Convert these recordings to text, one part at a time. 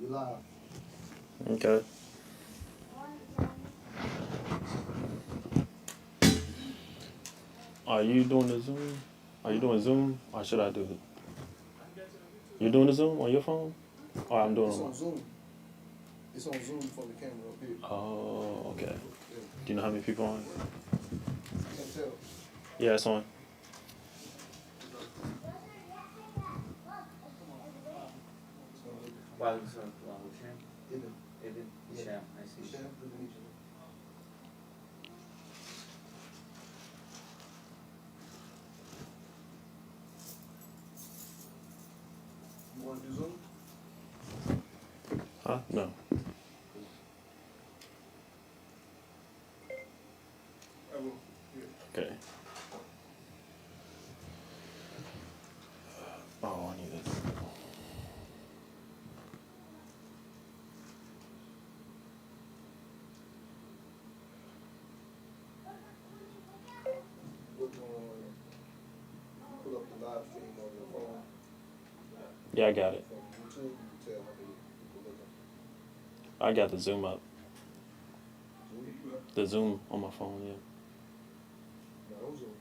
You live. Okay. Are you doing the Zoom? Are you doing Zoom? Or should I do it? You're doing the Zoom on your phone? Or I'm doing it It's on on mine? Zoom. It's on Zoom from the camera up here. Oh, okay. Yeah. Do you know how many people on? I can't tell. Yeah, it's on. Ibn. Ibn Hisham, I see. Hisham, good to meet you. You want to do Zoom? Huh? No. I will. Yeah. Okay. Oh, I need this. What you want to pull up the live stream on your phone? Yeah, I got it. From YouTube, you can tell how many people looking. I got the Zoom up. Zoom? The Zoom on my phone, yeah. No, on Zoom.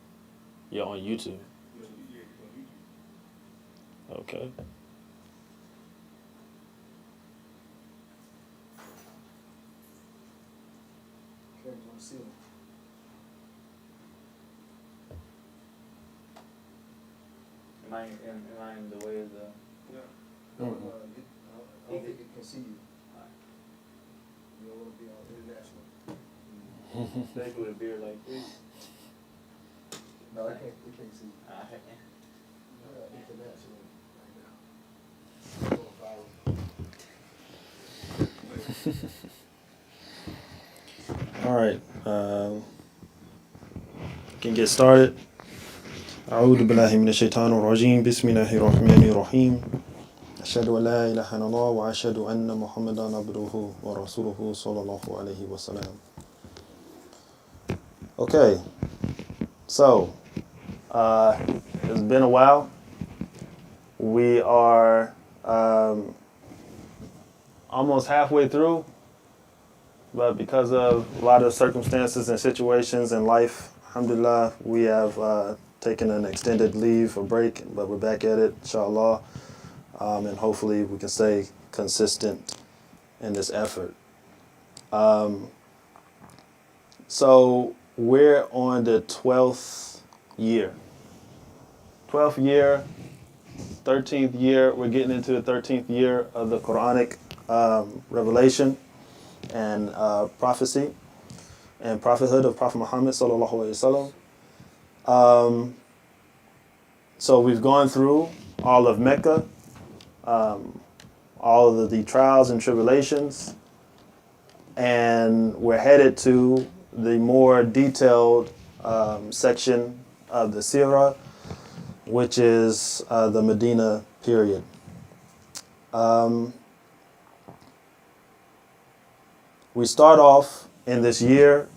Yeah, on YouTube. Yeah, it's on YouTube. Okay. Camera's on the ceiling. Am I in the way of the? Yeah. No, Mhm. I don't think it can see you. You don't want to be on international. Especially with a beard like this. No, it can't see you. I International right now. Going viral. All right. Can get started. أعوذ بالله من الشيطان الرجيم بسم الله الرحمن الرحيم أشهد أن لا إله إلا الله وأشهد أن محمدا عبده ورسوله صلى الله عليه وسلم. Okay, so it's been a while. We are almost halfway through, but because of a lot of circumstances and situations in life, alhamdulillah, we have taken an extended leave or break, but we're back at it, inshallah, and hopefully we can stay consistent in this effort. So we're on the 12th year. 12th year, 13th year, we're getting into the 13th year of the Quranic revelation and prophecy and prophethood of Prophet Muhammad sallallahu alaihi wasallam. So we've gone through all of Mecca, all of the trials and tribulations, and we're headed to the more detailed section of the Sirah, which is the Medina period. We start off in this year,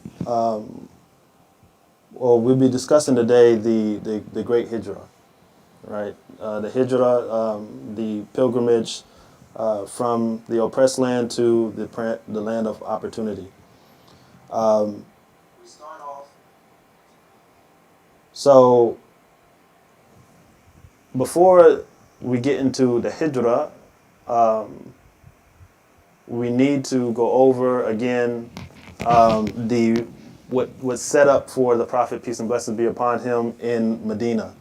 we'll be discussing today the Great Hijrah, right? The Hijrah, the pilgrimage from the oppressed land to the land of opportunity. We start off. So before we get into the Hijrah, we need to go over again what was set up for the Prophet, peace and blessings be upon him, in Medina.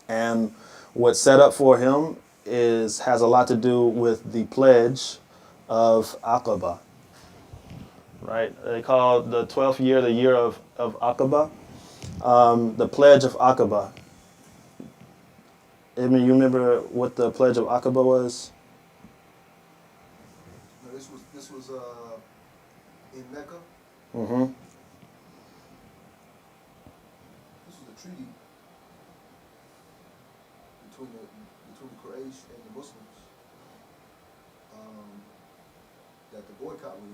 And what's set up for him has a lot to do with the pledge of Aqaba. Right? They call the 12th year the year of Aqaba. The pledge of Aqaba. I mean, you remember what the pledge of Aqaba was? No, this was in Mecca. Mm-hmm. This was a treaty between the Quraysh and the Muslims that the boycott was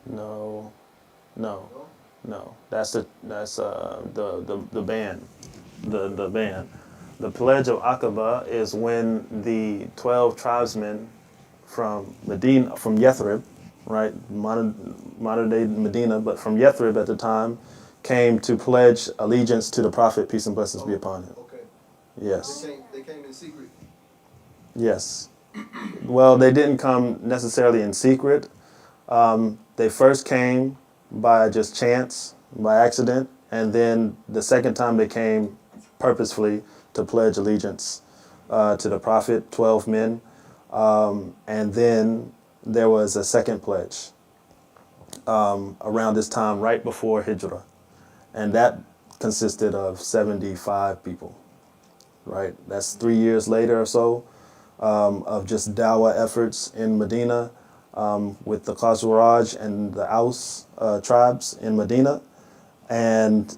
in. No. No? That's the ban. The ban. The pledge of Aqaba is when the 12 tribesmen from Medina, from Yathrib, right, modern day Medina, but from Yathrib at the time, came to pledge allegiance to the Prophet, peace and blessings be upon him. Okay. Yes. They came in secret. Yes. Well, they didn't come necessarily in secret. They first came by just chance, by accident, and then the second time they came purposefully to pledge allegiance to the Prophet, 12 men. And then there was a second pledge around this time, right before Hijrah. And that consisted of 75 people, right? That's 3 years later or so of just dawah efforts in Medina with the Khazraj and the Aus tribes in Medina. And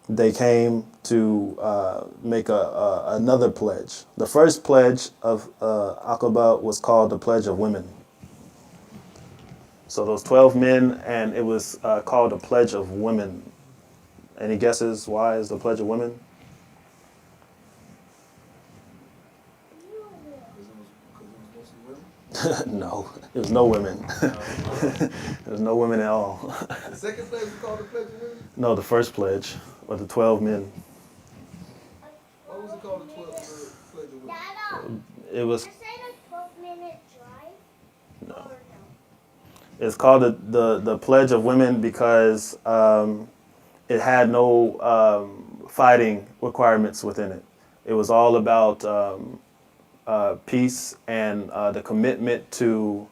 they came to make another pledge. The first pledge of Aqaba was called the Pledge of Women. So those 12 men, and it was called the Pledge of Women. Any guesses why is the Pledge of Women? No, there was no women. There was no women at all. The second pledge was called the Pledge of Women? No, the first pledge, or the 12 men. Why was it called the Pledge of Women? It was, Is that a 12-minute drive? no. Or no? It's called the Pledge of Women because it had no fighting requirements within it. It was all about peace and the commitment to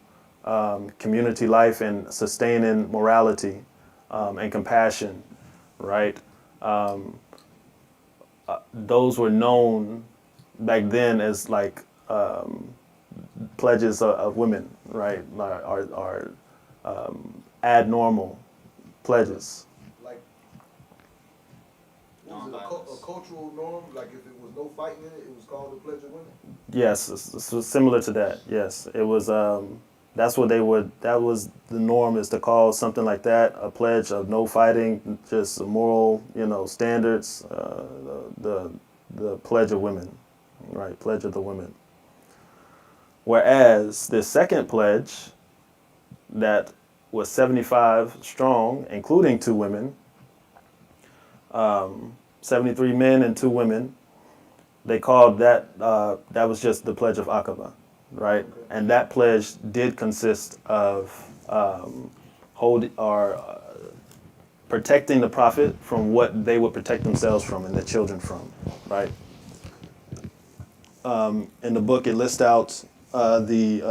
community life and sustaining morality and compassion, right? Those were known back then as like pledges of women, right? Are abnormal pledges. Like, what was it, a cultural norm? Like if it was no fighting in it, it was called the Pledge of Women? Yes, it's similar to that. Yes, it was. That's what they would. That was the norm, is to call something like that a pledge of no fighting, just moral, standards. The Pledge of Women, right? Pledge of the Women. Whereas the second pledge, that was 75 strong, including 2 women, 73 men and 2 women. They called that, that was just the Pledge of Aqaba, right? Okay. And that pledge did consist of protecting the Prophet from what they would protect themselves from and their children from, right? In the book, it lists out the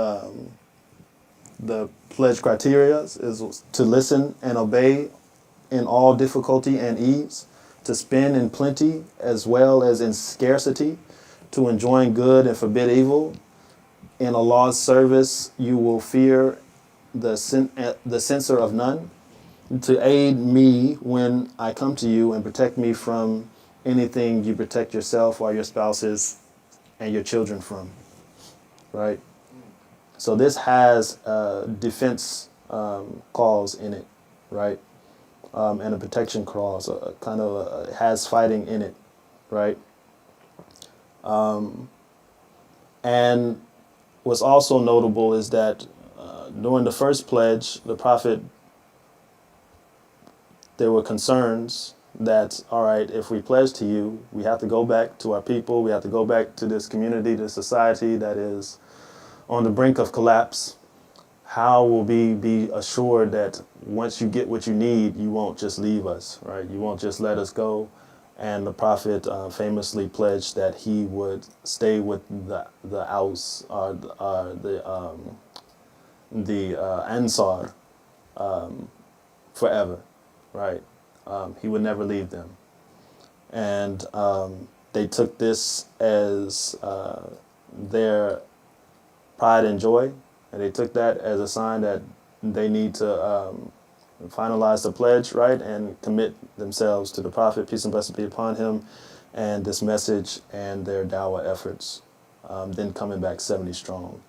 pledge criteria is to listen and obey in all difficulty and ease, to spend in plenty as well as in scarcity, to enjoin good and forbid evil. In Allah's service, you will fear the censor of none, to aid me when I come to you and protect me from anything you protect yourself or your spouses and your children from, right? So this has a defense clause in it, right? And a protection clause, it has fighting in it, right? And what's also notable is that during the first pledge, the Prophet, there were concerns that, all right, if we pledge to you, we have to go back to our people, we have to go back to this community, this society that is on the brink of collapse. How will we be assured that once you get what you need, you won't just leave us, right? You won't just let us go. And the Prophet famously pledged that he would stay with the Aus, the Ansar, forever, right? He would never leave them. And they took this as their pride and joy, and they took that as a sign that they need to finalize the pledge, right, and commit themselves to the Prophet, peace and blessings be upon him, and this message and their dawah efforts, then coming back 70 strong.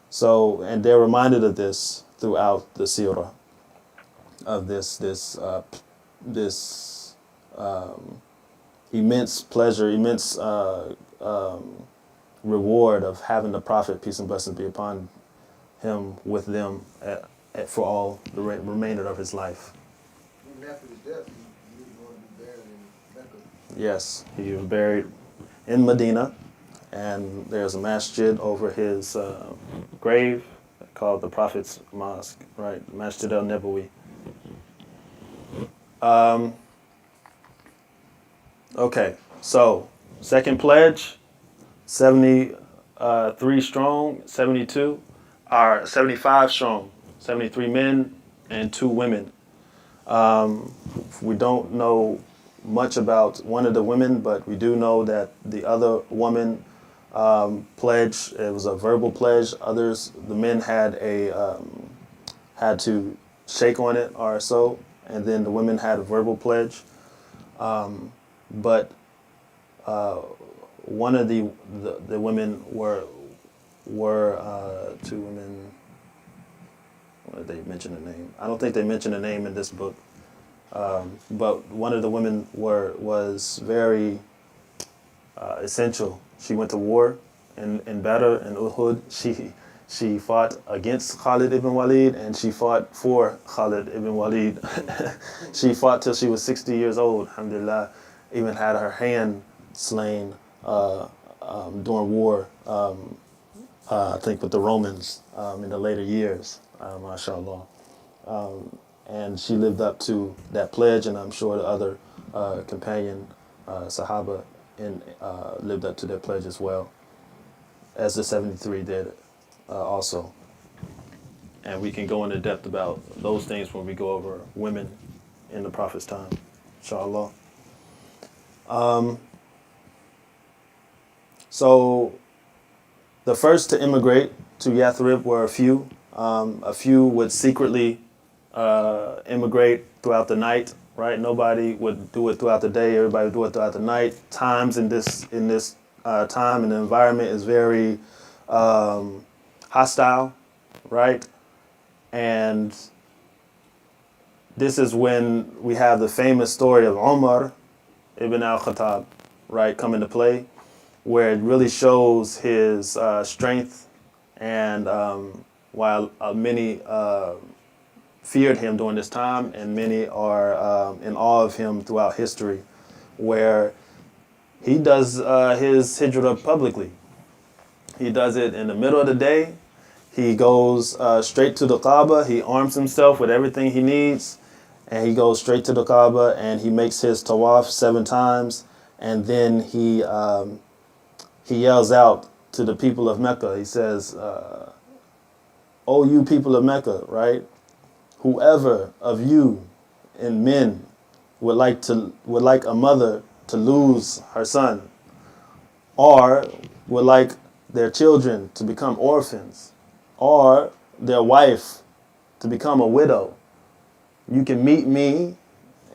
So, and they're reminded of this throughout the seerah, of this immense pleasure, immense reward of having the Prophet, peace and blessings be upon him, with them for all the remainder of his life. Even after his death, he was going to be buried in Mecca. Yes, he was buried in Medina, and there's a masjid over his grave called the Prophet's Mosque, right? Masjid al-Nabawi. Okay, so second pledge, 73 strong, 72 are 75 strong, 73 men and 2 women. We don't know much about one of the women, but we do know that the other woman pledge, it was a verbal pledge. Others, the men had to shake on it or so, and then the women had a verbal pledge. But one of the women were 2 women. What did they mention the name? I don't think they mentioned the name in this book. But one of the women was very essential. She went to war in Badr and Uhud. She fought against Khalid ibn Walid, and she fought for Khalid ibn Walid. She fought till she was 60 years old, alhamdulillah. Even had her hand slain during war, I think with the Romans in the later years, mashallah. And she lived up to that pledge, and I'm sure the other companion Sahaba lived up to their pledge as well, as the 73 did also. And we can go into depth about those things when we go over women in the Prophet's time, inshallah. So the first to immigrate to Yathrib were a few. A few would secretly immigrate throughout the night, right? Nobody would do it throughout the day. Everybody would do it throughout the night. Times in this time and the environment is very hostile, right? And this is when we have the famous story of Umar ibn al-Khattab, right, come into play, where it really shows his strength, and while many feared him during this time, and many are in awe of him throughout history, where he does his hijrah publicly. He does it in the middle of the day. He goes straight to the Kaaba. He arms himself with everything he needs, and he goes straight to the Kaaba, and he makes his tawaf 7 times, and then he yells out to the people of Mecca. He says, "Oh, you people of Mecca, right? Whoever of you and men would like a mother to lose her son, or would like their children to become orphans, or their wife to become a widow, you can meet me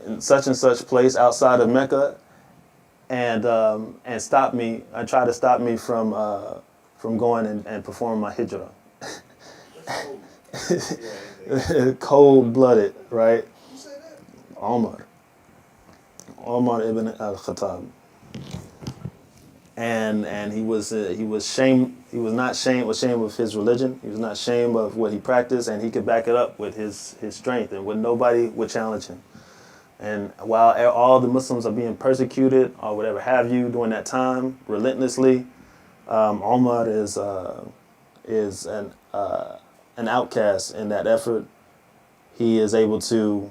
in such and such place outside of Mecca, and stop me and try to stop me from going and performing my hijrah." Cold-blooded, right? Who said that? Omar ibn al-Khattab. And he was not ashamed of his religion. He was not ashamed of what he practiced, and he could back it up with his strength, and when nobody would challenge him. And while all the Muslims are being persecuted or whatever have you during that time, relentlessly, Omar is an outcast in that effort. He is able to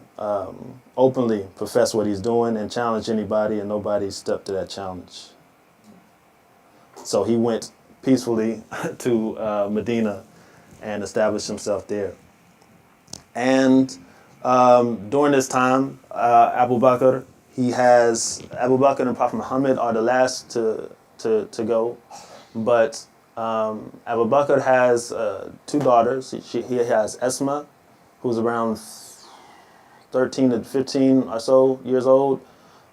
openly profess what he's doing and challenge anybody, and nobody stepped to that challenge. So he went peacefully to Medina and established himself there. And during this time, Abu Bakr and Prophet Muhammad are the last to go, but Abu Bakr has 2 daughters. He has Esma, who's around 13 to 15 or so years old,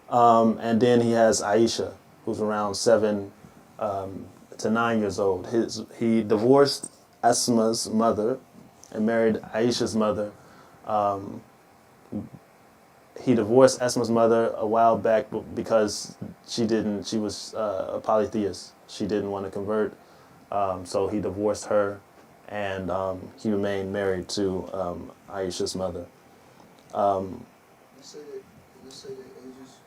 and then he has Aisha, who's around 7 to 9 years old. He divorced Esma's mother and married Aisha's mother he divorced Esma's mother a while back because she was a polytheist. She didn't want to convert, so he divorced her, and he remained married to Aisha's mother. Does it say their ages?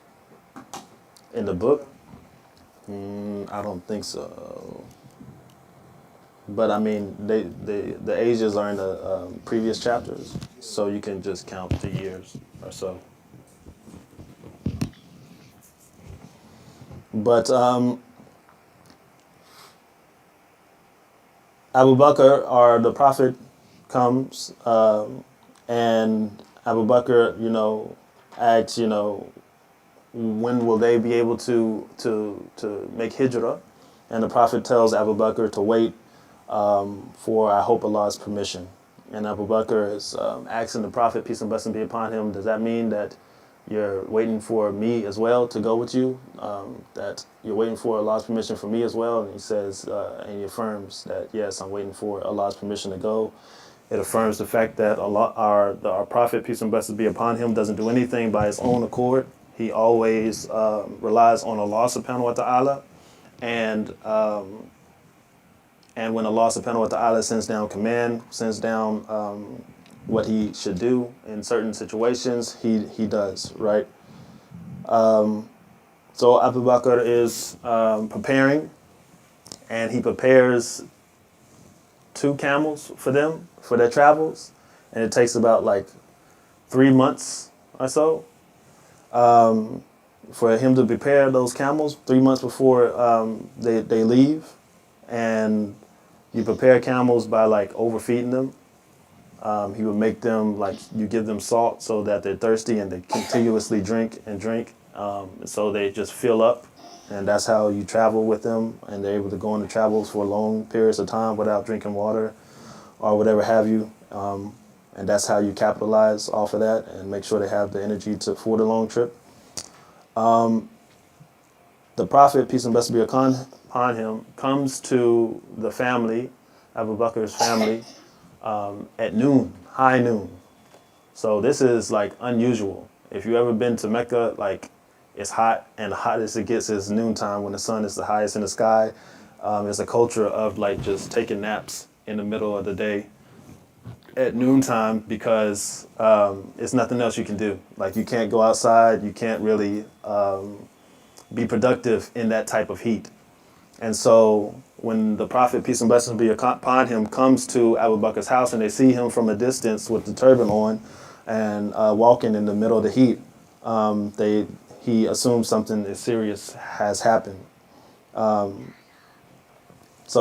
In the book, I don't think so. But I mean, the ages are in the previous chapters, so you can just count the years or so. But Abu Bakr, or the Prophet, comes, and Abu Bakr, asks, when will they be able to make hijrah? And the Prophet tells Abu Bakr to wait for, I hope, Allah's permission. And Abu Bakr is asking the Prophet, peace and blessing be upon him, does that mean that you're waiting for me as well to go with you? That you're waiting for Allah's permission for me as well? And he says, and he affirms that, yes, I'm waiting for Allah's permission to go. It affirms the fact that our Prophet, peace and blessings be upon him, doesn't do anything by his own accord. He always relies on Allah subhanahu wa ta'ala. And when Allah subhanahu wa ta'ala sends down what he should do in certain situations, he does, right? So Abu Bakr is preparing, and he prepares 2 camels for them, for their travels, and it takes about like 3 months or so for him to prepare those camels, 3 months before they leave. And you prepare camels by like overfeeding them. He would make them, like, you give them salt so that they're thirsty and they continuously drink and drink. So they just fill up, and that's how you travel with them, and they're able to go on the travels for long periods of time without drinking water or whatever have you. And that's how you capitalize off of that and make sure they have the energy for the long trip. The Prophet, peace and blessings be upon him, comes to the family, Abu Bakr's family, at noon, high noon. So this is like unusual. If you ever been to Mecca, like, it's hot, and the hottest it gets is noontime when the sun is the highest in the sky. It's a culture of like just taking naps in the middle of the day at noontime because it's nothing else you can do. Like, you can't go outside, you can't really be productive in that type of heat. And so when the Prophet, peace and blessings be upon him, comes to Abu Bakr's house and they see him from a distance with the turban on and walking in the middle of the heat, he assumes something serious has happened. So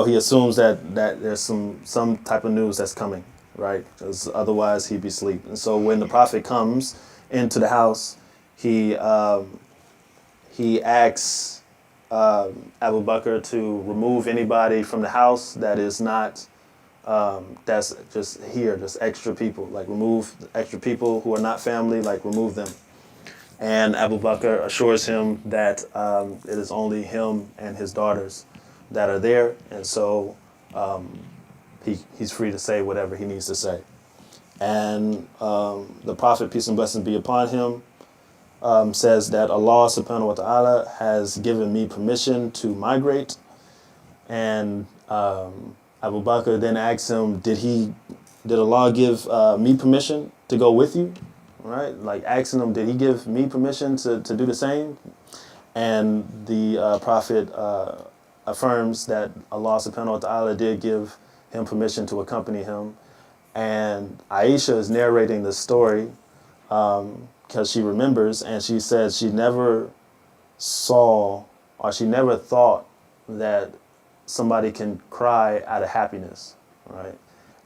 he assumes that there's some type of news that's coming, right? Because otherwise he'd be asleep. And so when the Prophet comes into the house, he asks Abu Bakr to remove anybody from the house that is not, that's just here, just extra people. Like, remove extra people who are not family, like, remove them. And Abu Bakr assures him that it is only him and his daughters that are there, and so he's free to say whatever he needs to say. And the Prophet, peace and blessings be upon him, says that Allah subhanahu wa ta'ala has given me permission to migrate. And Abu Bakr then asks him, did Allah give me permission to go with you? Right? Like, asking him, did he give me permission to do the same? And the Prophet affirms that Allah subhanahu wa ta'ala did give him permission to accompany him. And Aisha is narrating the story because she remembers, and she said she never saw, or she never thought that somebody can cry out of happiness, right?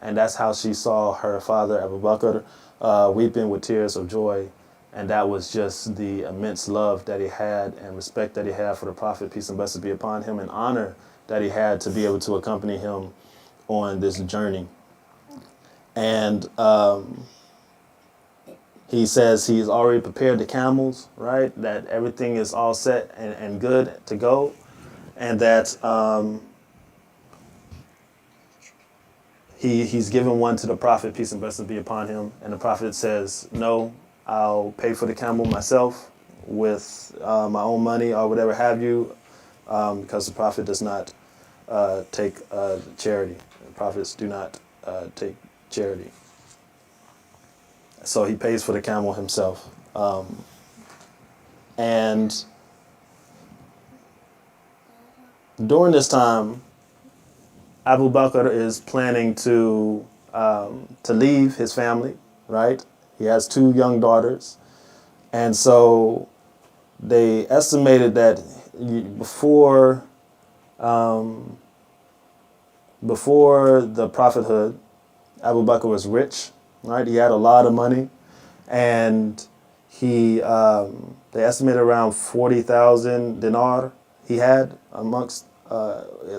And that's how she saw her father, Abu Bakr, weeping with tears of joy. And that was just the immense love that he had and respect that he had for the Prophet, peace and blessings be upon him, and honor that he had to be able to accompany him on this journey. And he says he's already prepared the camels, right? That everything is all set and good to go. And that he's given one to the Prophet, peace and blessings be upon him. And the Prophet says, no, I'll pay for the camel myself with my own money or whatever have you, because the Prophet does not take charity. The prophets do not take charity. So he pays for the camel himself. And during this time, Abu Bakr is planning to leave his family, right? He has 2 young daughters. And so they estimated that before the prophethood, Abu Bakr was rich, right? He had a lot of money, and they estimated around 40,000 dinar he had amongst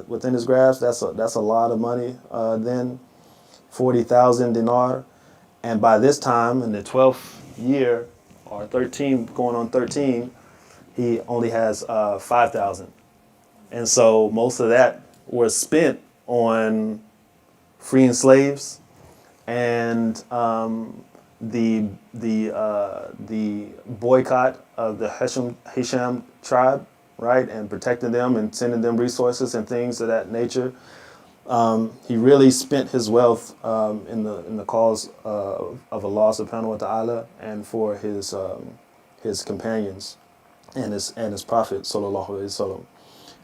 within his grasp. That's a lot of money then, 40,000 dinar, and by this time in the 12th year or 13, going on 13, he only has 5,000, and so most of that was spent on freeing slaves and the boycott of the Hisham tribe, right, and protecting them and sending them resources and things of that nature. He really spent his wealth in the cause of Allah Subhanahu wa Taala and for his companions and his Prophet Sallallahu Alaihi Wasallam.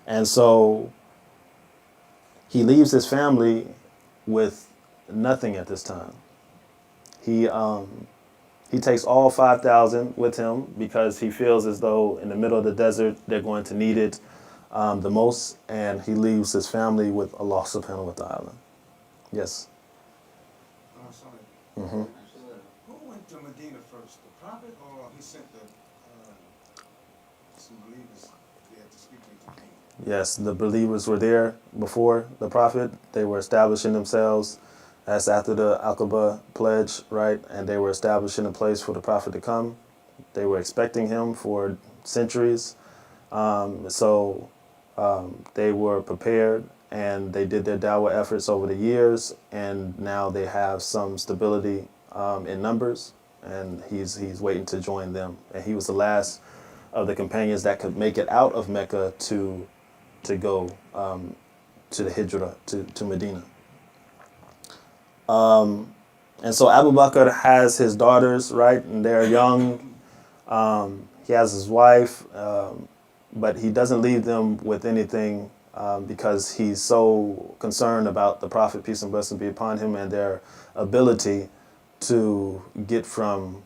And so he leaves his family with nothing at this time. He takes all 5,000 with him because he feels as though in the middle of the desert they're going to need it the most, and he leaves his family with Allah Subhanahu wa Taala. Yes. Sorry. Mm-hmm. Who went to Medina first, the Prophet, or he sent some believers there to speak to the king? Yes, the believers were there before the Prophet. They were establishing themselves. That's after the Aqaba pledge, right? And they were establishing a place for the Prophet to come. They were expecting him for centuries. So they were prepared, and they did their dawah efforts over the years, and now they have some stability in numbers, and he's waiting to join them. And he was the last of the companions that could make it out of Mecca to go to the Hijrah, to Medina. And so Abu Bakr has his daughters, right, and they're young. He has his wife, but he doesn't leave them with anything because he's so concerned about the Prophet, peace and blessings be upon him, and their ability to get from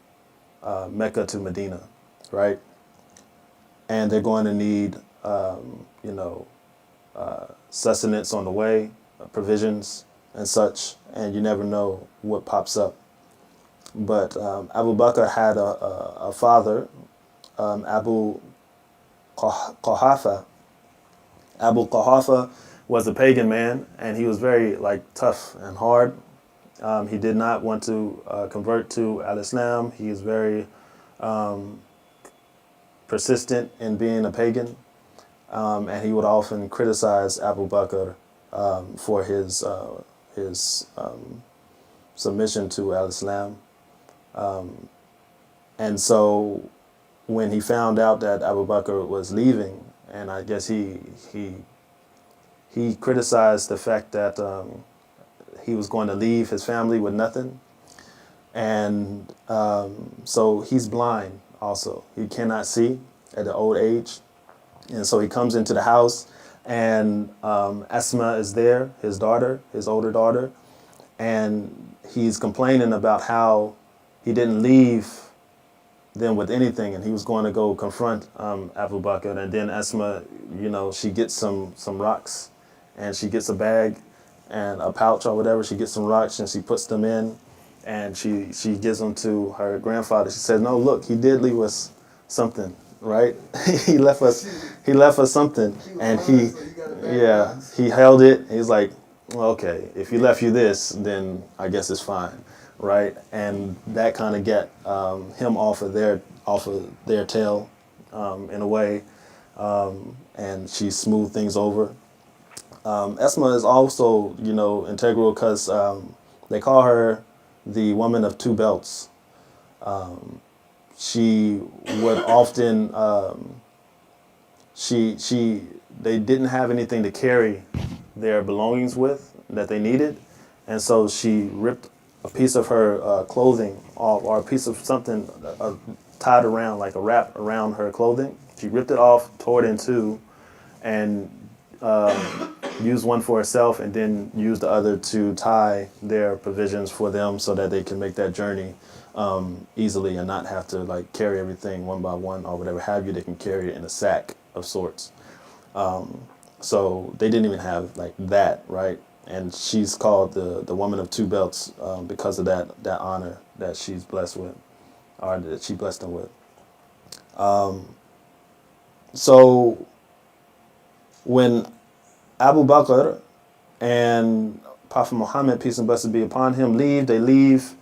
Mecca to Medina, right? And they're going to need, sustenance on the way, provisions and such, and you never know what pops up. But Abu Bakr had a father, Abu Quhafa. Abu Quhafa was a pagan man, and he was very tough and hard. He did not want to convert to al-Islam. He is very persistent in being a pagan, and he would often criticize Abu Bakr for his submission to al-Islam. And so when he found out that Abu Bakr was leaving, and I guess he criticized the fact that he was going to leave his family with nothing. And so he's blind also. He cannot see at an old age. And so he comes into the house, and Asma is there, his daughter, his older daughter, and he's complaining about how he didn't leave them with anything, and he was going to go confront Abu Bakr. And then Asma, she gets some rocks, and she gets a bag and a pouch or whatever. She gets some rocks and she puts them in, and she gives them to her grandfather. She said, "No, look, he did leave us something, right? he left us something." And he held it. He's like, "Well, okay, if he left you this, then I guess it's fine." Right, and that kind of get him off of their tail, in a way, and she smoothed things over. Esma is also, integral because they call her the woman of two belts, she would often they didn't have anything to carry their belongings with that they needed, and so she ripped a piece of her clothing off, or a piece of something tied around, like a wrap around her clothing. She ripped it off, tore it in two, and used one for herself, and then used the other to tie their provisions for them, so that they can make that journey easily and not have to like carry everything one by one or whatever have you. They can carry it in a sack of sorts. So they didn't even have like that, right? And she's called the woman of two belts because of that honor that she's blessed with, or that she blessed them with. So when Abu Bakr and Prophet Muhammad, peace and blessings be upon him, leave, they leave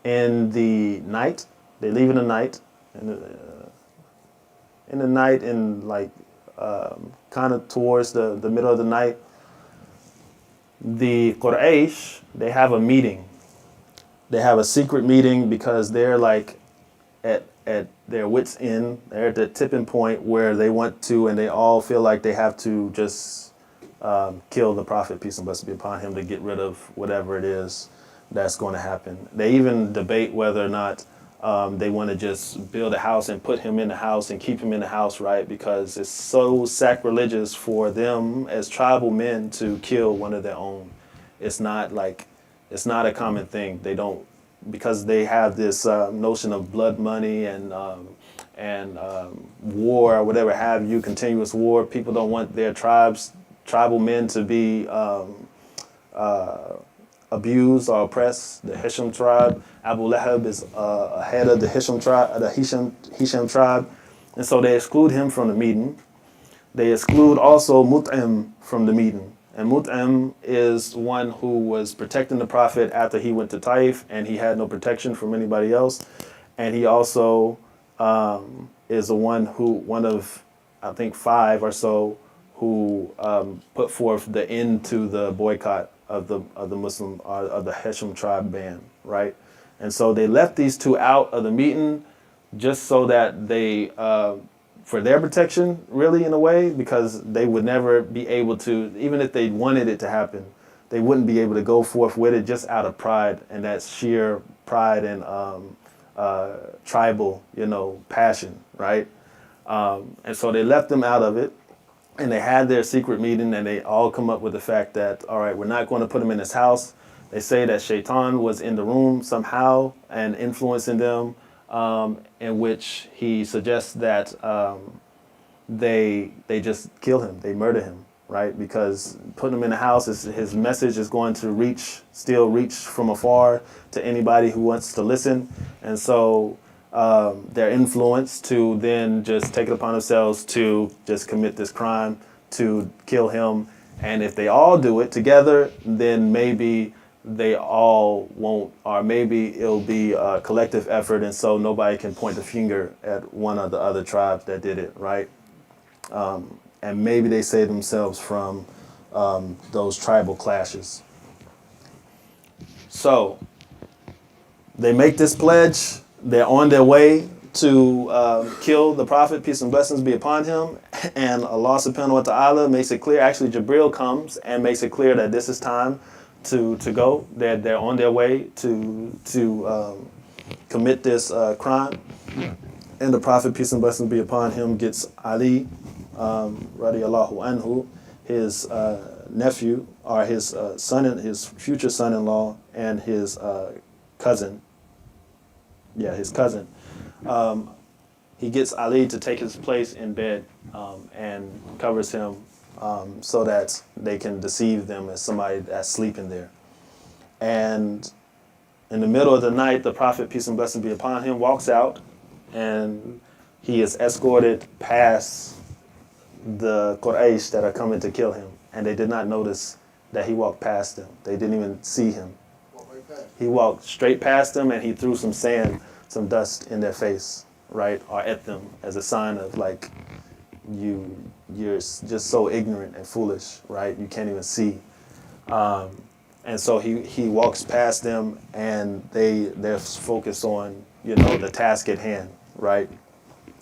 in the night. They leave in the night, and like kind of towards the middle of the night. The Quraysh, they have a meeting. They have a secret meeting because they're like at their wits' end. They're at the tipping point where they want to, and they all feel like they have to just kill the Prophet, peace and blessings be upon him, to get rid of whatever it is that's going to happen. They even debate whether or not they want to just build a house and put him in the house and keep him in the house, right? Because it's so sacrilegious for them as tribal men to kill one of their own. It's not a common thing. They don't, because they have this notion of blood money and war or whatever have you, continuous war. People don't want their tribal men to be abused or oppressed. The Hisham tribe, Abu Lahab is a head of the Hisham tribe, Hisham tribe, and so they exclude him from the meeting. They exclude also Mut'im from the meeting, and Mut'im is one who was protecting the Prophet after he went to Taif, and he had no protection from anybody else, and he also is one of I think 5 or so who put forth the end to the boycott of the Muslim, of the Hisham tribe ban, right? And so they left these two out of the meeting just so that they, for their protection, really, in a way, because they would never be able to, even if they wanted it to happen, they wouldn't be able to go forth with it just out of pride, and that sheer pride and tribal, passion, right? And so they left them out of it. And they had their secret meeting, and they all come up with the fact that, all right, we're not going to put him in his house. They say that Shaitan was in the room somehow and influencing them, in which he suggests that they just kill him, they murder him, right? Because putting him in the house, his message is going to still reach from afar to anybody who wants to listen. And so their influence to then just take it upon themselves to just commit this crime, to kill him. And if they all do it together, then maybe they all won't, or maybe it'll be a collective effort, and so nobody can point the finger at one of the other tribes that did it, right? And maybe they save themselves from those tribal clashes. So they make this pledge. They're on their way to kill the Prophet, peace and blessings be upon him. And Allah subhanahu wa ta'ala makes it clear, actually Jibril comes and makes it clear that this is time to go. They're on their way to commit this crime. And the Prophet, peace and blessings be upon him, gets Ali, radiallahu anhu, his nephew, or his his future son-in-law, and his cousin. Yeah, his cousin. He gets Ali to take his place in bed and covers him so that they can deceive them as somebody that's sleeping there. And in the middle of the night, the Prophet, peace and blessings be upon him, walks out, and he is escorted past the Quraysh that are coming to kill him. And they did not notice that he walked past them. They didn't even see him. He walked straight past them, and he threw some sand, some dust in their face, right, or at them, as a sign of like, you're just so ignorant and foolish, right? You can't even see. And so he walks past them, and they're focused on the task at hand, right?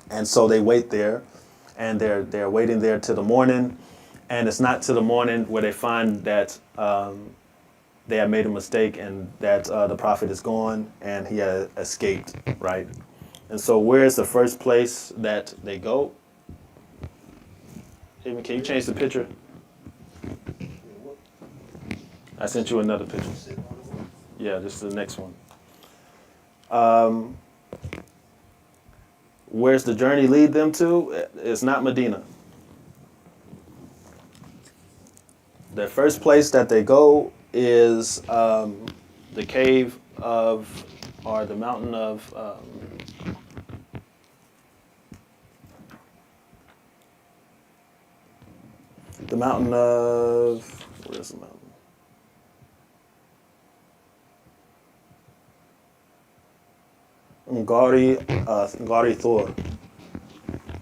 And so they wait there, and they're waiting there till the morning, and it's not till the morning where they find that they have made a mistake and that the prophet is gone and he had escaped, right? And so where is the first place that they go? Even, can you change the picture? I sent you another picture. Yeah, this is the next one. Where's the journey lead them to? It's not Medina. The first place that they go is the cave of, or the mountain of, where's the mountain? Ngari Thor.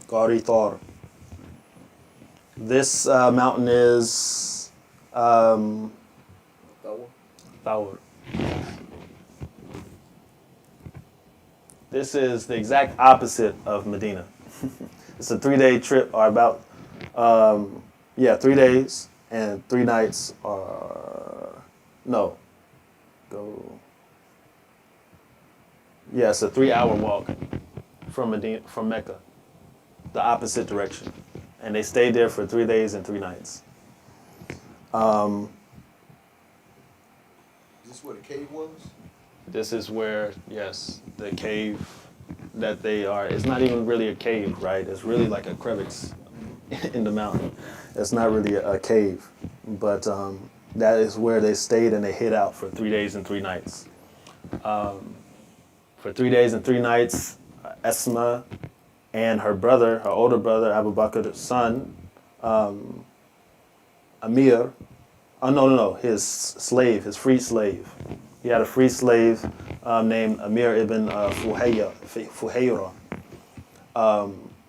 Ngari Thor. This mountain is Thawr. This is the exact opposite of Medina. It's a 3-day trip, or about 3 days and 3 nights, or no, go. Yeah, it's a 3-hour walk from Medina, from Mecca, the opposite direction, and they stayed there for 3 days and 3 nights. Is this where the cave was? This is where, yes, the cave that they are. It's not even really a cave, right? It's really like a crevice in the mountain. It's not really a cave, but that is where they stayed, and they hid out for 3 days and 3 nights. For 3 days and 3 nights, Esma and her brother, her older brother, Abu Bakr's son, Amir, his slave, his free slave. He had a free slave named Amir ibn Fuhayra.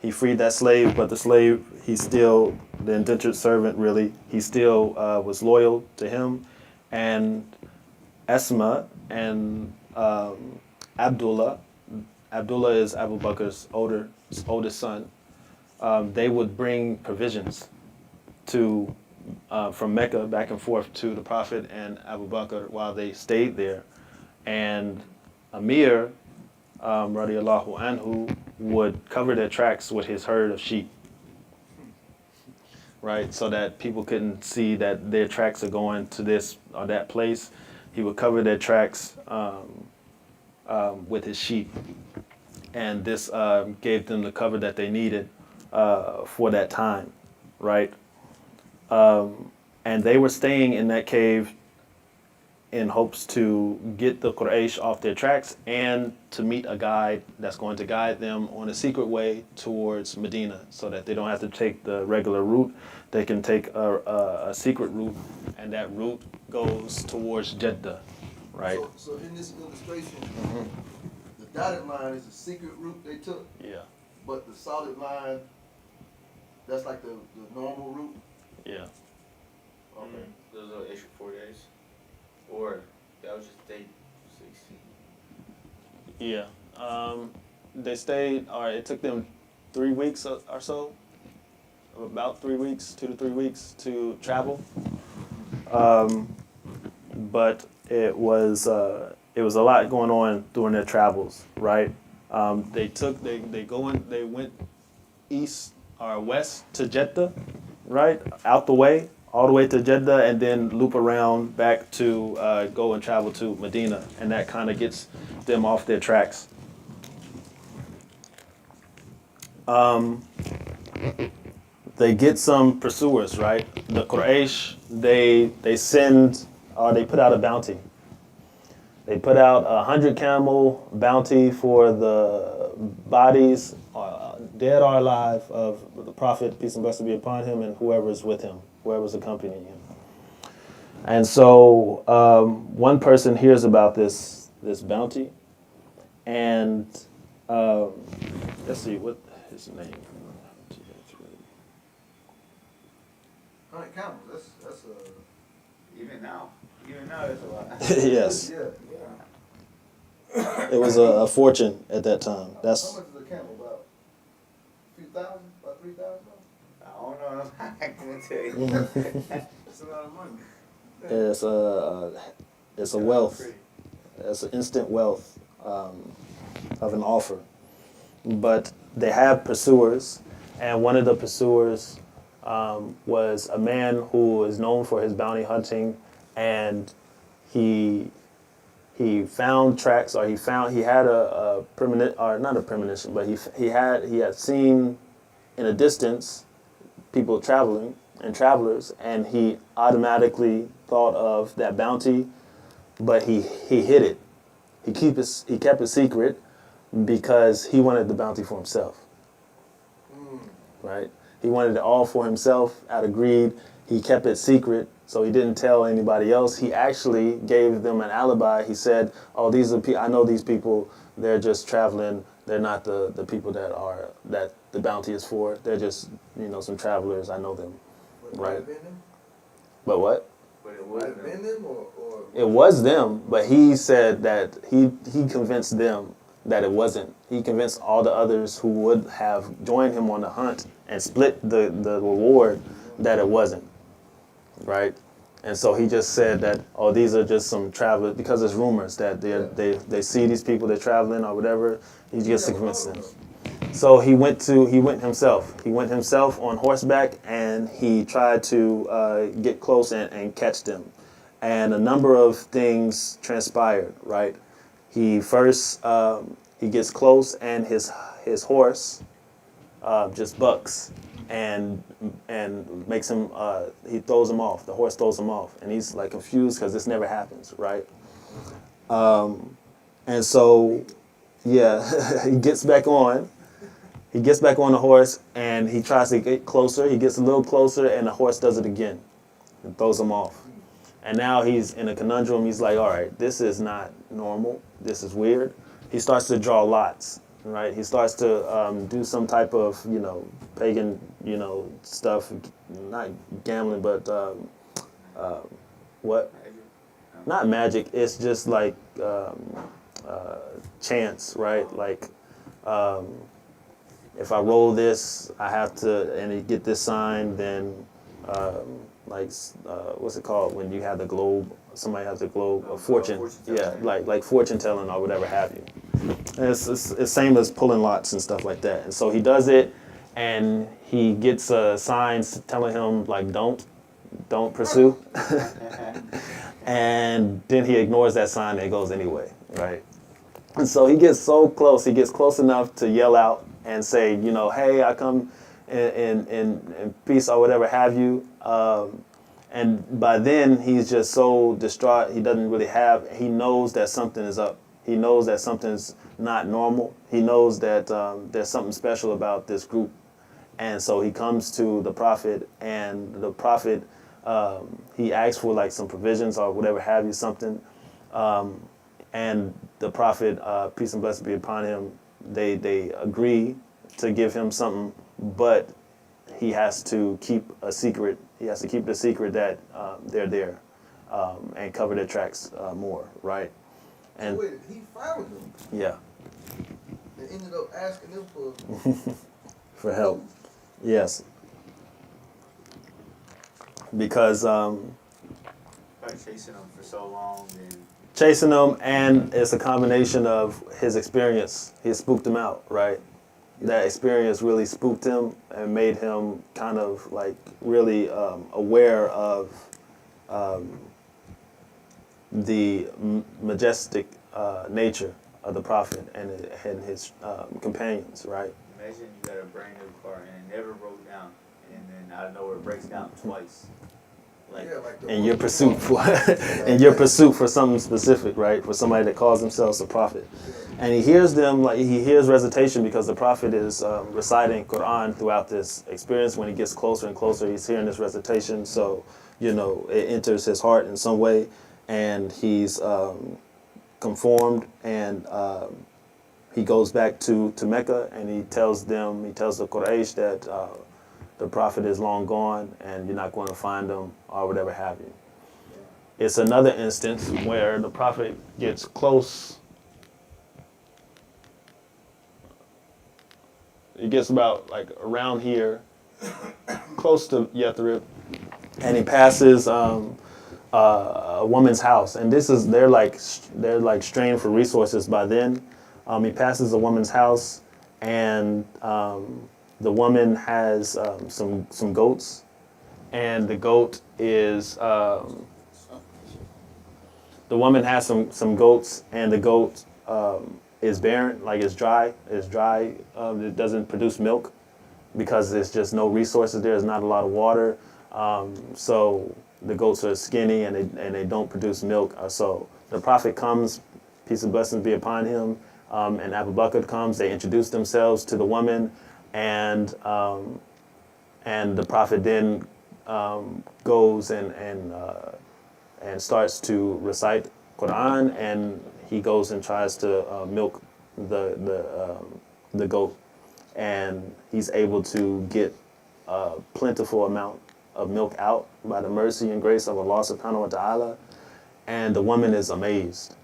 He freed that slave, but the slave, he's still the indentured servant, really. He still was loyal to him. And Esma and Abdullah is Abu Bakr's oldest son. They would bring provisions to from Mecca back and forth to the Prophet and Abu Bakr while they stayed there. And Amir, radiallahu anhu, would cover their tracks with his herd of sheep, right? So that people couldn't see that their tracks are going to this or that place. He would cover their tracks with his sheep. And this gave them the cover that they needed for that time, right? And they were staying in that cave in hopes to get the Quraysh off their tracks and to meet a guide that's going to guide them on a secret way towards Medina, so that they don't have to take the regular route. They can take a secret route, and that route goes towards Jeddah, right? So in this illustration, the dotted line is the secret route they took, Yeah, but the solid line, that's like the normal route. yeah. Okay. Those are extra 4 days. Or that was just day 16. Yeah. They stayed, or it took them 3 weeks or so, about 3 weeks, 2 to 3 weeks to travel. But it was a lot going on during their travels, right? They went east or west to Jeddah, right? Out the way, all the way to Jeddah, and then loop around back to go and travel to Medina, and that kind of gets them off their tracks. They get some pursuers, right? The Quraysh, they put out a bounty. They put out 100 camel bounty for the bodies, dead or alive, of the Prophet, peace and blessings be upon him, and whoever's with him, whoever's accompanying him. And so one person hears about this bounty, and let's see, what his name? 100 camels. That's Even now it's a lot. Yes, yeah. it was a fortune at that time. How That's much is a camel? About a few thousand? About 3,000? I don't know. I'm not gonna tell you. That's a lot of money. It's a wealth. It's an instant wealth of an offer. But they have pursuers, and one of the pursuers was a man who is known for his bounty hunting, and he found tracks, or he had a permanent, or not a premonition, but he had seen in a distance people traveling and travelers, and he automatically thought of that bounty, but he hid it. He kept it secret because he wanted the bounty for himself. Right? He wanted it all for himself out of greed. He kept it secret, so he didn't tell anybody else. He actually gave them an alibi. He said, "Oh, these are I know these people. They're just traveling. They're not the people that the bounty is for. They're just some travelers. I know them." But Right. Might have been them? But what? But it Might have wasn't. been them or It was them, but he said that he convinced them that it wasn't. He convinced all the others who would have joined him on the hunt and split the reward that it wasn't. Right? And so he just said that, oh, these are just some travelers, because there's rumors that they see these people, they're traveling or whatever. He just convinced them. So he went himself. He went himself on horseback, and he tried to get close and catch them. And a number of things transpired, right? He first, he gets close, and his horse just bucks and makes him, he throws him off. The horse throws him off, and he's like confused because this never happens, right? And so, yeah, he gets back on. He gets back on the horse, and he tries to get closer. He gets a little closer, and the horse does it again and throws him off. And now he's in a conundrum. He's like, all right, this is not normal. This is weird. He starts to draw lots, right? He starts to do some type of, pagan, stuff. Not gambling, but what? Not magic. It's just like chance, right? Like if I roll this, I have to, and you get this sign, then what's it called when you have the globe? Somebody has the globe, a fortune. Yeah, like fortune telling or whatever have you. And it's same as pulling lots and stuff like that. And so he does it, and he gets signs telling him like don't pursue. And then he ignores that sign and it goes anyway, right? And so he gets so close. He gets close enough to yell out and say, hey, I come in peace or whatever have you. And by then he's just so distraught. He doesn't really he knows that something is up. He knows that something's not normal. He knows that there's something special about this group. And so he comes to the prophet, and the prophet, he asks for like some provisions or whatever have you, something. And the prophet, peace and blessings be upon him, they agree to give him something, but he has to keep a secret. He has to keep the secret that they're there and cover their tracks more, right? And so wait, he found them yeah, and ended up asking them for help. Yes, because Probably chasing them for so long, and chasing them, and it's a combination of his experience. He spooked him out, right? That experience really spooked him and made him kind of like really aware of the majestic nature of the prophet and his companions, right? imagine you got a brand new car and it never broke down, and then out of nowhere it breaks down twice. Like, In your pursuit for something specific, right? For somebody that calls themselves a prophet. And he hears them, like he hears recitation because the prophet is reciting Quran throughout this experience. When he gets closer and closer, he's hearing this recitation. So, it enters his heart in some way, and he's conformed, and he goes back to Mecca, and he tells the Quraysh that the prophet is long gone and you're not going to find him or whatever have you. It's another instance where the prophet gets close It gets about like around here, close to Yathrib, and he passes a woman's house, and this is they're like strained for resources by then. He passes a woman's house, and the woman has some goats, and the goat is the woman has some goats, and the goat is barren, like it's dry. It's dry. It doesn't produce milk because there's just no resources there. There's not a lot of water. So the goats are skinny and they don't produce milk. So the prophet comes, peace and blessings be upon him, and Abu Bakr comes. They introduce themselves to the woman, and the prophet then goes and starts to recite Quran, and he goes and tries to milk the goat, and he's able to get a plentiful amount of milk out by the mercy and grace of Allah subhanahu wa ta'ala. And the woman is amazed.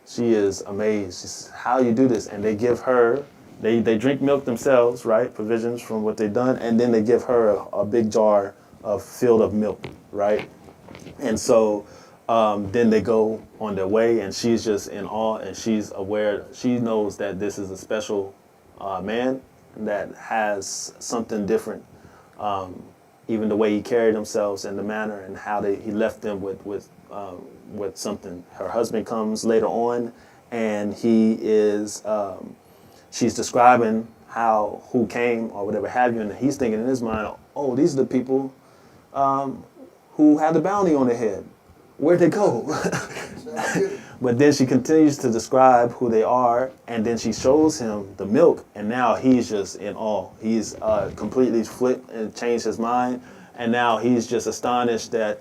She is amazed. She says, how you do this? And they give her, they drink milk themselves, right? Provisions from what they've done. And then they give her a big jar filled of milk, right? And so then they go on their way, and she's just in awe, and she's aware, she knows that this is a special man that has something different. Even the way he carried himself and the manner and how he left them with something. Her husband comes later on, and she's describing who came or whatever have you, and he's thinking in his mind, oh, these are the people who had the bounty on their head. Where'd they go? But then she continues to describe who they are, and then she shows him the milk, and now he's just in awe. He's completely flipped and changed his mind, and now he's just astonished that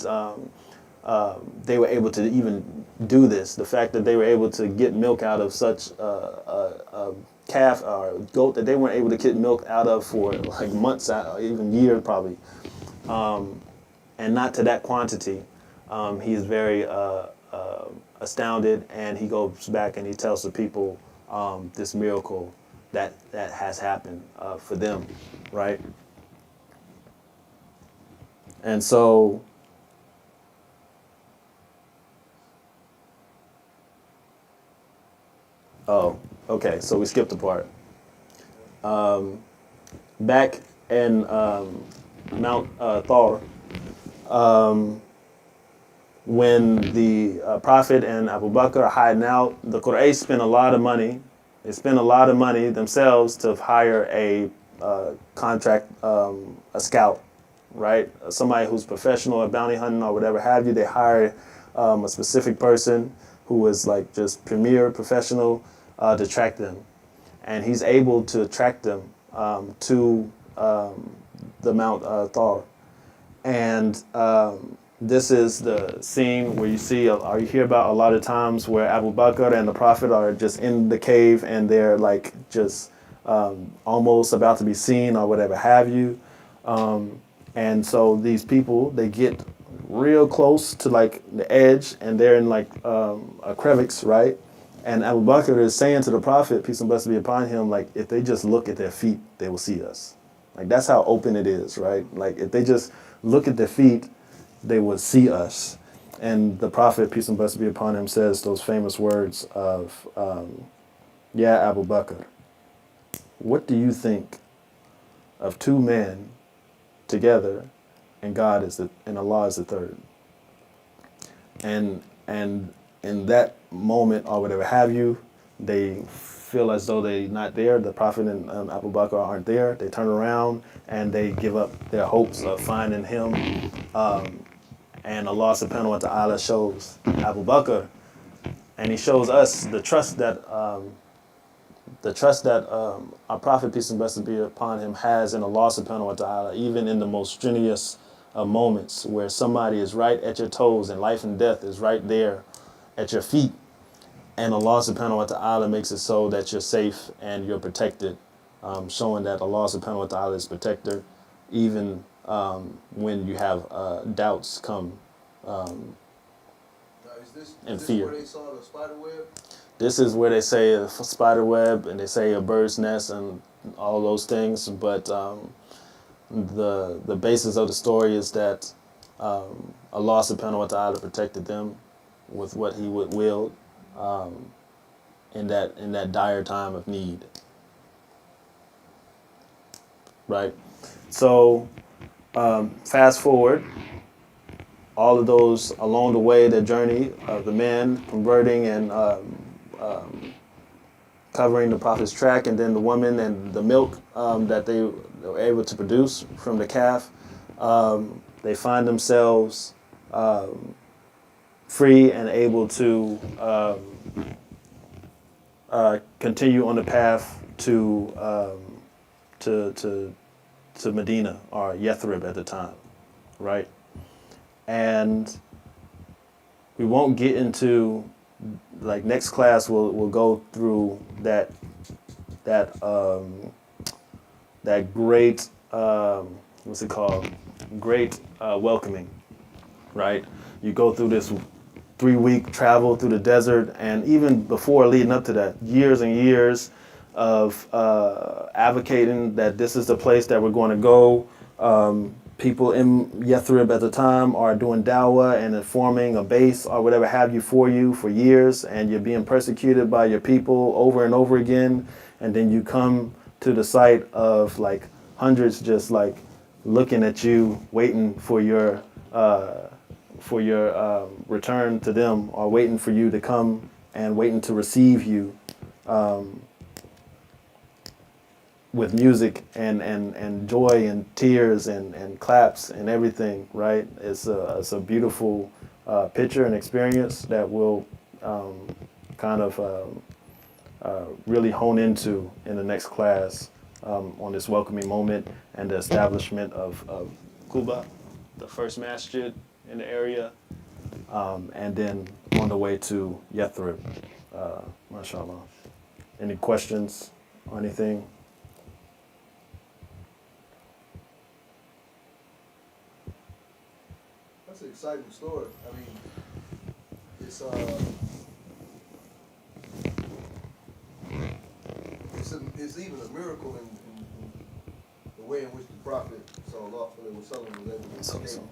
they were able to even do this. The fact that they were able to get milk out of such a calf or a goat that they weren't able to get milk out of for like months, even years probably, and not to that quantity. He is very astounded, and he goes back and he tells the people this miracle that has happened for them, right? And so okay, so we skipped a part. Back in Mount Thor, when the Prophet and Abu Bakr are hiding out, the Quraysh spent a lot of money. They spent a lot of money themselves to hire a contract, a scout, right? Somebody who's professional at bounty hunting or whatever have you. They hire a specific person who was like just premier professional to track them. And he's able to track them to the Mount Thor. And this is the scene where you see, or you hear about a lot of times where Abu Bakr and the Prophet are just in the cave and they're like just almost about to be seen or whatever have you. And so these people, they get real close to like the edge and they're in like a crevice, right? And Abu Bakr is saying to the Prophet, peace and blessings be upon him, like if they just look at their feet, they will see us. Like that's how open it is, right? Like if they just look at their feet, they would see us. And the Prophet, peace and blessings be upon him, says those famous words of, Ya Abu Bakr, what do you think of two men together and Allah is the third? And in that moment or whatever have you, they feel as though they're not there. The Prophet and Abu Bakr aren't there. They turn around and they give up their hopes of finding him. And Allah subhanahu wa ta'ala shows Abu Bakr, and he shows us the trust that our Prophet, peace and blessings be upon him, has in Allah subhanahu wa ta'ala, even in the most strenuous moments where somebody is right at your toes and life and death is right there at your feet. And Allah subhanahu wa ta'ala makes it so that you're safe and you're protected, showing that Allah subhanahu wa ta'ala is protector, even when you have doubts come and fear. Where they saw the spider web? This is where they say a spider web and they say a bird's nest and all those things, but the basis of the story is that Allah subhanahu wa ta'ala protected them with what he would will in that dire time of need. Right? So fast forward, all of those along the way, the journey of the men converting and covering the prophet's track, and then the woman and the milk that they were able to produce from the calf, they find themselves free and able to continue on the path to Medina, or Yathrib at the time, right? And we won't get into, like, next class we'll go through that great what's it called, great welcoming, right? You go through this 3-week travel through the desert, and even before, leading up to that, years and years of advocating that this is the place that we're going to go. People in Yathrib at the time are doing dawah and forming a base or whatever have you for years, and you're being persecuted by your people over and over again, and then you come to the site of like hundreds just like looking at you, waiting for your return to them, or waiting for you to come and waiting to receive you with music and joy and tears and claps and everything, right? It's a beautiful picture and experience that we'll kind of really hone into in the next class on this welcoming moment and the establishment of Quba, the first masjid in the area, and then on the way to Yathrib, mashallah. Any questions or anything? That's an exciting story. I mean, it's even a miracle in the way in which the Prophet sallallahu alaihi wasallam was able to escape.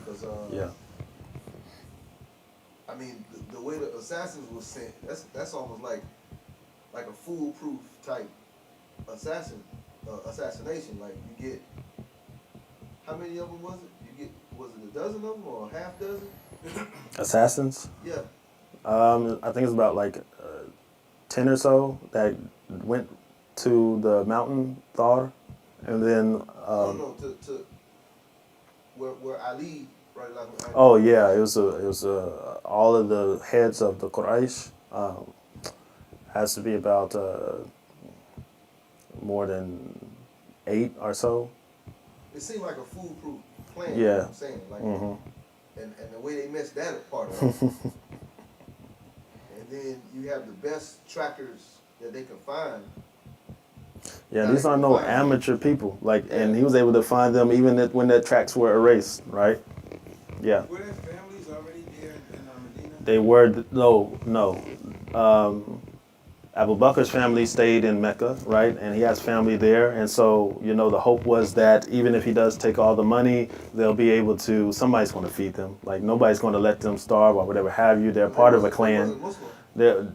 Because Yeah. I mean, the way the assassins was sent, that's almost like a foolproof type assassination. Like, you get, how many of them was it? Was it a dozen of them or a half dozen? Assassins? Yeah. I think it's about like 10 or so that went to the mountain Thar, and then No, to where Ali, right? Like, oh yeah, it was all of the heads of the Quraysh. Has to be about more than 8 or so. it seemed like a foolproof plan. Yeah. You know what I'm saying? Like, Hmm. and the way they messed that part up. And then you have the best trackers that they can find. Yeah, Now these they are can no find them. amateur people. Like, and Yeah. he was able to find them even when their tracks were erased, right? Yeah. Were there families already there in Medina? They were no. Abu Bakr's family stayed in Mecca, right? And he has family there. And so, the hope was that even if he does take all the money, they'll be able to, somebody's going to feed them. Like, nobody's going to let them starve or whatever have you. They're part of a They clan. wasn't Muslim.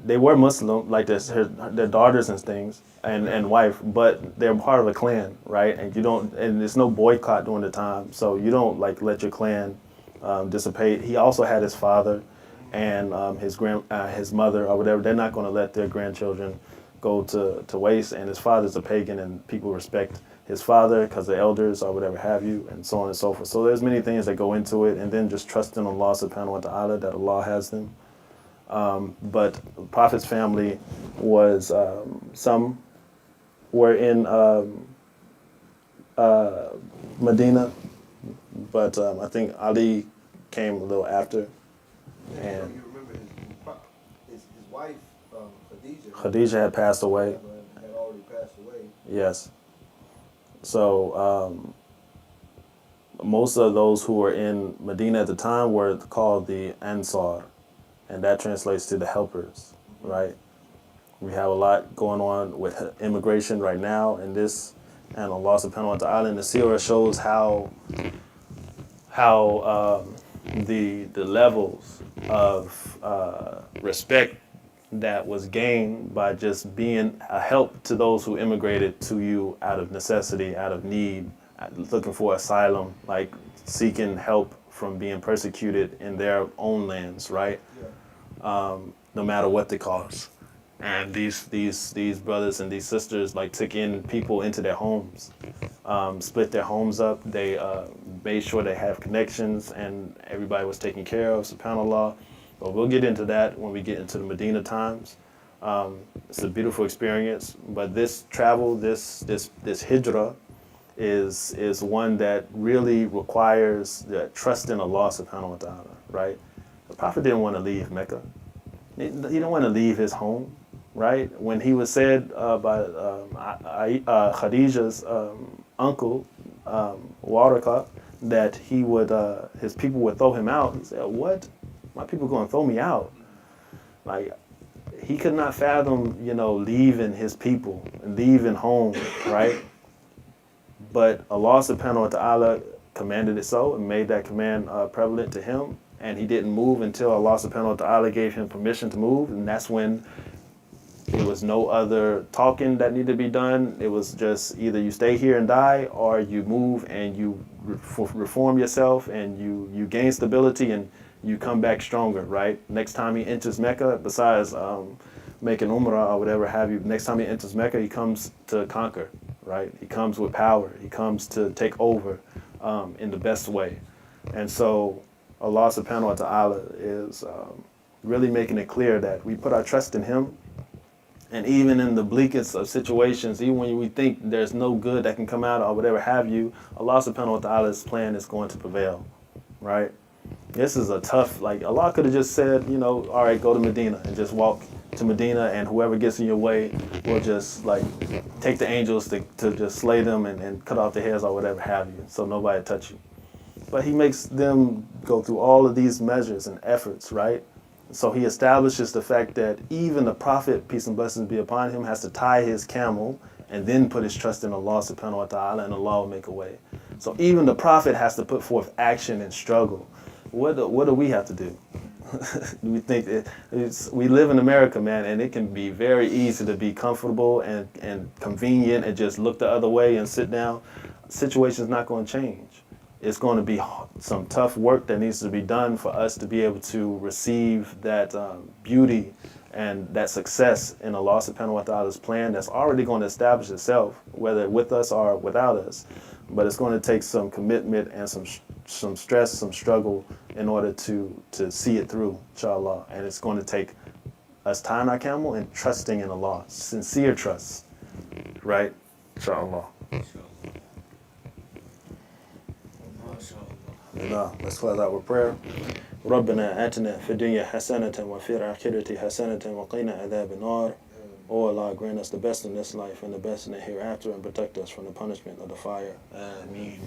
They were Muslim, like their daughters and things, and wife, but they're part of a clan, right? And there's no boycott during the time. So you don't, like, let your clan dissipate. He also had his father and his mother or whatever. They're not going to let their grandchildren go to waste. And his father's a pagan, and people respect his father because the elders or whatever have you, and so on and so forth. So there's many things that go into it, and then just trusting Allah subhanahu wa ta'ala that Allah has them. But the Prophet's family was, some were in Medina, but I think Ali came a little after. And you remember his wife, Khadija. Khadija had passed away. Had already passed away. Yes. So most of those who were in Medina at the time were called the Ansar, and that translates to the helpers, right? We have a lot going on with immigration right now, and Allah subhanahu wa ta'ala in the seerah shows how the levels of respect that was gained by just being a help to those who immigrated to you out of necessity, out of need, looking for asylum, like seeking help from being persecuted in their own lands, right? No matter what the cost. And these brothers and these sisters like took in people into their homes, split their homes up. They made sure they have connections, and everybody was taken care of. SubhanAllah. But we'll get into that when we get into the Medina times. It's a beautiful experience. But this travel, this hijrah, is one that really requires the trust in Allah Subhanahu wa Taala. Right? The Prophet didn't want to leave Mecca. He didn't want to leave his home, right? When he was said by Khadija's uncle, Waraka, that he would, his people would throw him out. He said, "What? My people going to throw me out?" Like, he could not fathom, leaving his people and leaving home, right? But Allah Subhanahu wa Taala commanded it so and made that command prevalent to him. And he didn't move until Allah subhanahu wa ta'ala gave him permission to move. And that's when there was no other talking that needed to be done. It was just either you stay here and die, or you move and you reform yourself and you gain stability and you come back stronger, right? Next time he enters Mecca, besides making Umrah or whatever have you, next time he enters Mecca, he comes to conquer, right? He comes with power. He comes to take over in the best way. And so Allah subhanahu wa ta'ala is really making it clear that we put our trust in him. And even in the bleakest of situations, even when we think there's no good that can come out or whatever have you, Allah subhanahu wa ta'ala's plan is going to prevail, right? This is a tough, Allah could have just said, all right, go to Medina and just walk to Medina, and whoever gets in your way will just take the angels to just slay them and cut off their heads or whatever have you, so nobody touch you. But he makes them go through all of these measures and efforts, right? So he establishes the fact that even the Prophet, peace and blessings be upon him, has to tie his camel and then put his trust in Allah subhanahu wa ta'ala, and Allah will make a way. So even the Prophet has to put forth action and struggle. What do we have to do? We think we live in America, man, and it can be very easy to be comfortable and convenient and just look the other way and sit down. The situation's not going to change. It's going to be some tough work that needs to be done for us to be able to receive that beauty and that success in Allah subhanahu wa ta'ala's plan that's already going to establish itself, whether with us or without us. But it's going to take some commitment and some stress, some struggle in order to see it through, inshallah. And it's going to take us tying our camel and trusting in Allah, sincere trust, right? Inshallah. Let's close out with prayer. ربنا آتنا في الدنيا حسنة وفي الآخرة حسنة وقنا عذاب النار. Oh Allah, grant us the best in this life and the best in the hereafter, and protect us from the punishment of the fire. Ameen.